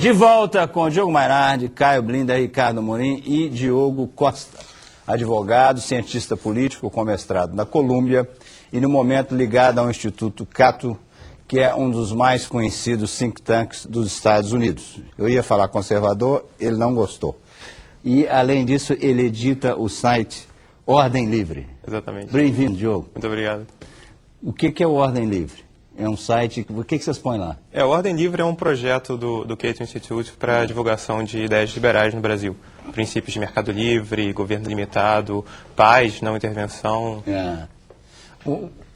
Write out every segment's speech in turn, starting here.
De volta com Diogo Mainardi, Caio Blinda, Ricardo Morim e Diogo Costa, advogado, cientista político com mestrado na Colômbia e no momento ligado ao Instituto Cato, que é um dos mais conhecidos think tanks dos Estados Unidos. Eu ia falar conservador, ele não gostou. E, além disso, ele edita o site Ordem Livre. Exatamente. Bem-vindo, Diogo. Muito obrigado. O que é o Ordem Livre? É um site, o que vocês põem lá? O Ordem Livre é um projeto do Cato Institute para a divulgação de ideias liberais no Brasil. Princípios de mercado livre, governo limitado, paz, não intervenção.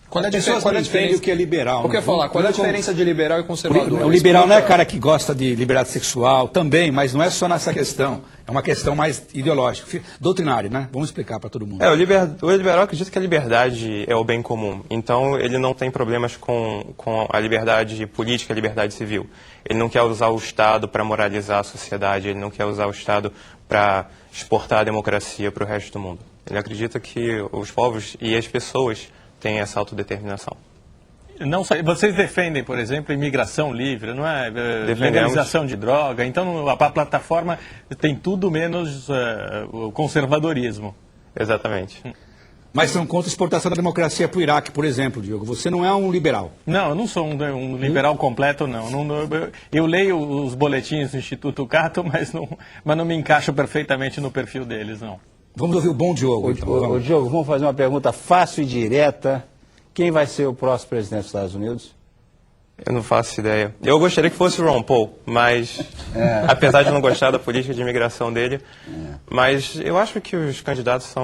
Qual é a diferença? O que é liberal? Eu queria falar, qual é a diferença de liberal e conservador? O liberal não é cara que gosta de liberdade sexual, também, mas não é só nessa questão. É uma questão mais ideológica, doutrinária, né? Vamos explicar para todo mundo. O liberal acredita que a liberdade é o bem comum. Então, ele não tem problemas com a liberdade política, a liberdade civil. Ele não quer usar o Estado para moralizar a sociedade, ele não quer usar o Estado para exportar a democracia para o resto do mundo. Ele acredita que os povos e as pessoas têm essa autodeterminação. Não, vocês defendem, por exemplo, imigração livre, não é? Legalização de droga. Então, a plataforma tem tudo menos o conservadorismo. Exatamente. Mas são contra a exportação da democracia para o Iraque, por exemplo, Diogo. Você não é um liberal. Não, eu não sou um liberal completo, não. Eu leio os boletins do Instituto Cato, mas não me encaixo perfeitamente no perfil deles, não. Vamos ouvir o bom Diogo. Ô, Diogo, vamos fazer uma pergunta fácil e direta. Quem vai ser o próximo presidente dos Estados Unidos? Eu não faço ideia. Eu gostaria que fosse o Ron Paul, mas apesar de não gostar da política de imigração dele, mas eu acho que os candidatos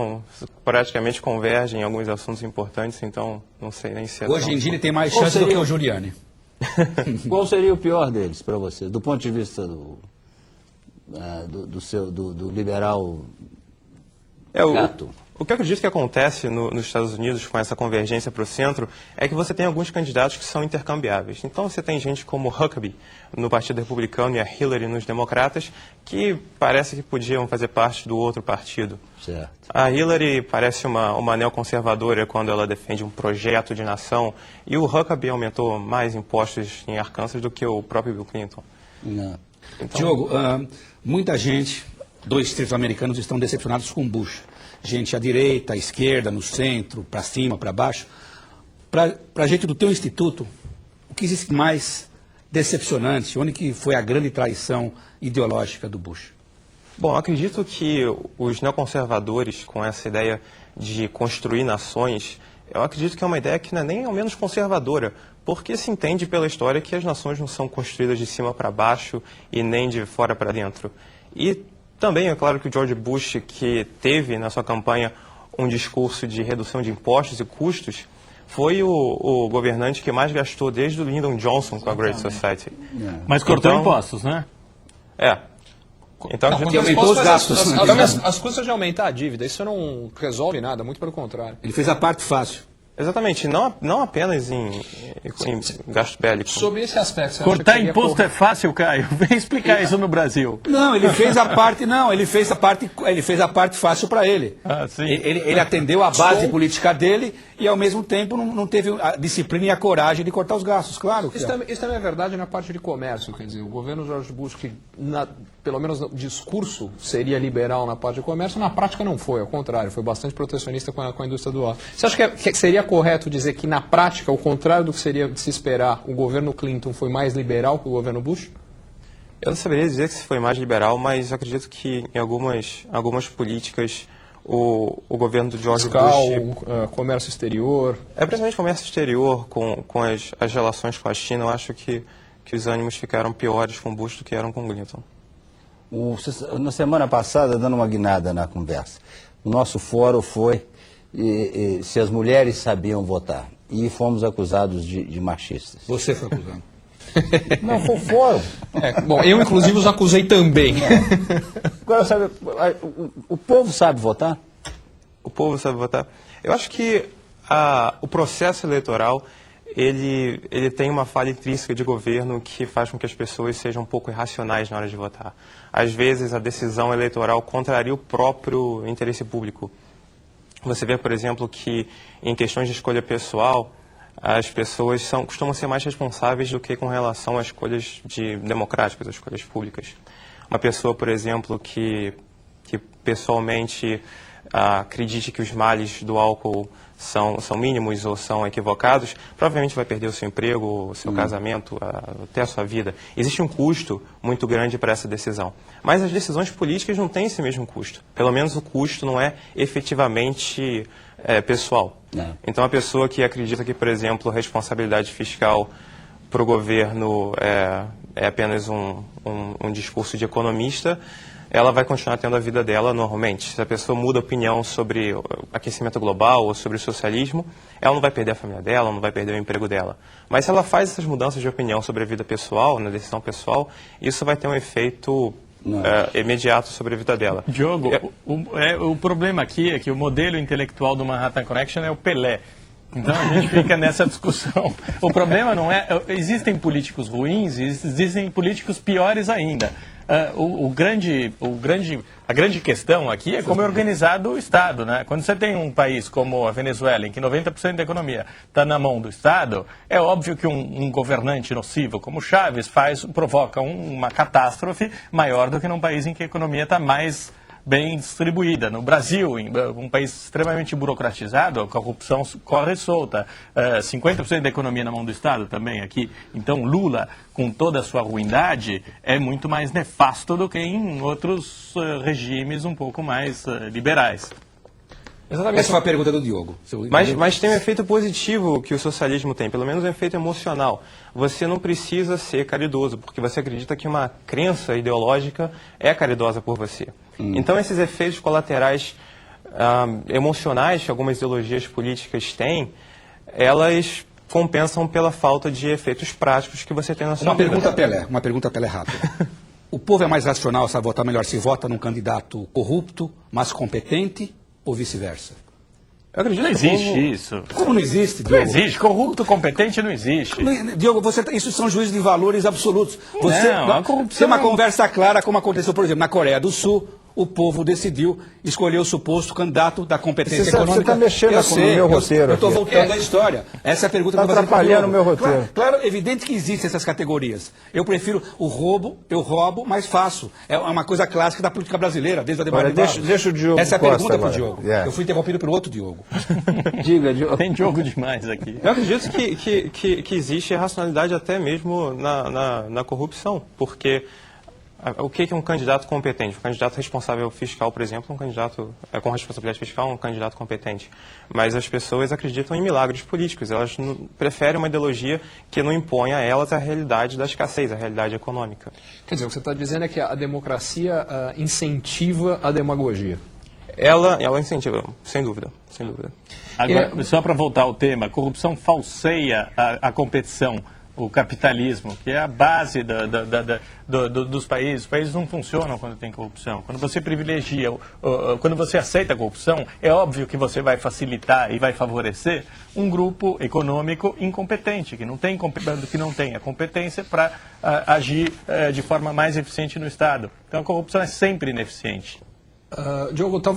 praticamente convergem em alguns assuntos importantes, então não sei nem se é Hoje em dia ele tem mais chance do que o Giuliani. Qual seria o pior deles para você, do ponto de vista do liberal Cato? O que eu acredito que acontece nos Estados Unidos com essa convergência para o centro é que você tem alguns candidatos que são intercambiáveis. Então você tem gente como Huckabee no Partido Republicano e a Hillary nos Democratas que parece que podiam fazer parte do outro partido. Certo. A Hillary parece uma neoconservadora quando ela defende um projeto de nação e o Huckabee aumentou mais impostos em Arkansas do que o próprio Bill Clinton. Não. Então, Diogo, muita gente dos distritos americanos estão decepcionados com Bush. Gente à direita, à esquerda, no centro, para cima, para baixo. Para a gente do teu instituto, o que existe mais decepcionante? Onde que foi a grande traição ideológica do Bush? Bom, acredito que os neoconservadores, com essa ideia de construir nações, eu acredito que é uma ideia que não é nem ao menos conservadora, porque se entende pela história que as nações não são construídas de cima para baixo e nem de fora para dentro. E também é claro que o George Bush, que teve na sua campanha um discurso de redução de impostos e custos, foi o governante que mais gastou desde o Lyndon Johnson com a Great Society. Mas cortou impostos, né? Então, porque aumentou os gastos. As custas de aumentar a dívida, isso não resolve nada, muito pelo contrário. Ele fez a parte fácil. Exatamente, não apenas em gasto bélico. Sobre esse aspecto, você cortar acha que imposto é fácil, Caio? Vem explicar isso no Brasil. Não, ele fez a parte, ele fez a parte fácil para ele. Sim. Ele atendeu a base política dele e ao mesmo tempo não teve a disciplina e a coragem de cortar os gastos, claro. Isso também é verdade na parte de comércio, quer dizer, o governo George Bush, que pelo menos no discurso seria liberal na parte de comércio, na prática não foi, ao contrário, foi bastante protecionista com a indústria do aço. Você acha que seria correto dizer que na prática, ao contrário do que seria de se esperar, o governo Clinton foi mais liberal que o governo Bush? Eu não saberia dizer que se foi mais liberal, mas acredito que em algumas políticas o governo do George Bush... comércio exterior... principalmente comércio exterior, com as relações com a China, eu acho que os ânimos ficaram piores com Bush do que eram com Clinton. Na semana passada, dando uma guinada na conversa, o nosso fórum foi se as mulheres sabiam votar. E fomos acusados de machistas. Você foi acusado. Não, foi o fórum. Bom, eu inclusive os acusei também. Agora, sabe, o povo sabe votar? O povo sabe votar. Eu acho que o processo eleitoral, ele tem uma falha intrínseca de governo que faz com que as pessoas sejam um pouco irracionais na hora de votar. Às vezes, a decisão eleitoral contraria o próprio interesse público. Você vê, por exemplo, que em questões de escolha pessoal, as pessoas costumam ser mais responsáveis do que com relação a escolhas democráticas, a escolhas públicas. Uma pessoa, por exemplo, que pessoalmente acredite que os males do álcool são mínimos ou são equivocados, provavelmente vai perder o seu emprego, o seu casamento, até a sua vida. Existe um custo muito grande para essa decisão. Mas as decisões políticas não têm esse mesmo custo. Pelo menos o custo não é efetivamente pessoal. Não. Então, a pessoa que acredita que, por exemplo, a responsabilidade fiscal para o governo é apenas um discurso de economista, ela vai continuar tendo a vida dela normalmente. Se a pessoa muda a opinião sobre aquecimento global ou sobre o socialismo, ela não vai perder a família dela, não vai perder o emprego dela. Mas se ela faz essas mudanças de opinião sobre a vida pessoal, na decisão pessoal, isso vai ter um efeito imediato sobre a vida dela. Diogo, o problema aqui é que o modelo intelectual do Manhattan Connection é o Pelé. Então a gente fica nessa discussão. O problema não é... Existem políticos ruins e existem políticos piores ainda. A grande questão aqui é como é organizado o Estado, né? Quando você tem um país como a Venezuela, em que 90% da economia está na mão do Estado, é óbvio que um governante nocivo como Chávez provoca uma catástrofe maior do que num país em que a economia está mais bem distribuída. No Brasil, um país extremamente burocratizado, a corrupção corre solta. 50% da economia na mão do Estado também aqui. Então, Lula, com toda a sua ruindade, é muito mais nefasto do que em outros regimes um pouco mais liberais. Exatamente. Essa foi a pergunta do Diogo. Mas tem um efeito positivo que o socialismo tem, pelo menos um efeito emocional. Você não precisa ser caridoso, porque você acredita que uma crença ideológica é caridosa por você. Então, esses efeitos colaterais emocionais que algumas ideologias políticas têm, elas compensam pela falta de efeitos práticos que você tem na sua vida. Uma pergunta Pelé rápida. O povo é mais racional, sabe votar melhor se vota num candidato corrupto, mas competente, ou vice-versa? Eu acredito não existe isso. Como não existe, Diogo? Não existe. Corrupto, competente não existe. Diogo, isso são juízos de valores absolutos. A corrupção tem uma conversa clara, como aconteceu, por exemplo, na Coreia do Sul. O povo decidiu escolher o suposto candidato da competência econômica. Você está mexendo no meu roteiro. Eu estou voltando à história. Essa é a pergunta que você atrapalhando o meu roteiro. Claro, evidente que existem essas categorias. Eu prefiro o roubo, eu roubo, mas faço. É uma coisa clássica da política brasileira, desde a democracia. Deixa o Diogo. Essa é a pergunta para o Diogo. Yeah. Eu fui interrompido pelo outro Diogo. Diga, Diogo. Tem Diogo demais aqui. Eu acredito que existe racionalidade até mesmo na corrupção, porque... O que é um candidato competente? Um candidato responsável fiscal, por exemplo, um candidato com responsabilidade fiscal, um candidato competente. Mas as pessoas acreditam em milagres políticos. Elas preferem uma ideologia que não impõe a elas a realidade da escassez, a realidade econômica. Quer dizer, o que você está dizendo é que a democracia incentiva a demagogia. Ela incentiva, sem dúvida, sem dúvida. Agora, só para voltar ao tema, a corrupção falseia a competição. O capitalismo, que é a base dos países. Os países não funcionam quando tem corrupção. Quando você privilegia, quando você aceita a corrupção, é óbvio que você vai facilitar e vai favorecer um grupo econômico incompetente, que não tem a competência para agir de forma mais eficiente no Estado. Então a corrupção é sempre ineficiente. Diogo, talvez